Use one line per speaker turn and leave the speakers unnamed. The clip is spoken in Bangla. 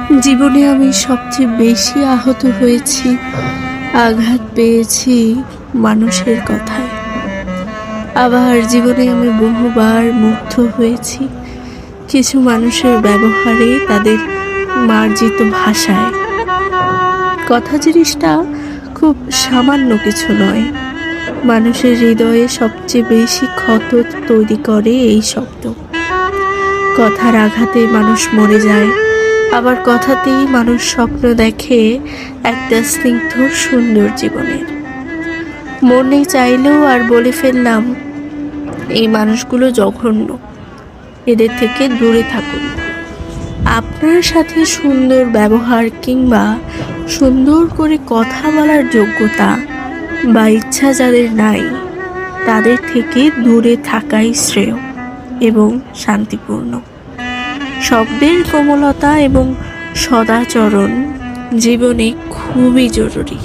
জীবনে আমি সবচেয়ে বেশি আহত হয়েছি, আঘাত পেয়েছি মানুষের কথায়। আবার জীবনে আমি বহুবার মুগ্ধ হয়েছি কিছু মানুষের ব্যবহারে, তাদের মার্জিত ভাষায়। কথা জিনিসটা খুব সামান্য কিছু নয়, মানুষের হৃদয়ে সবচেয়ে বেশি ক্ষত তৈরি করে এই শব্দ। কথার আঘাতে মানুষ মরে যায়, আবার কথাতেই মানুষ স্বপ্ন দেখে একটা স্নিগ্ধ সুন্দর জীবনের। মনে চাইলেও আর বলে ফেললাম, এই মানুষগুলো জঘন্য, এদের থেকে দূরে থাকুন। আপনার সাথে সুন্দর ব্যবহার কিংবা সুন্দর করে কথা বলার যোগ্যতা বা ইচ্ছা যাদের নাই, তাদের থেকে দূরে থাকাই শ্রেয় এবং শান্তিপূর্ণ। শব্দের কোমলতা এবং সদাচরণ জীবনে খুবই জরুরি।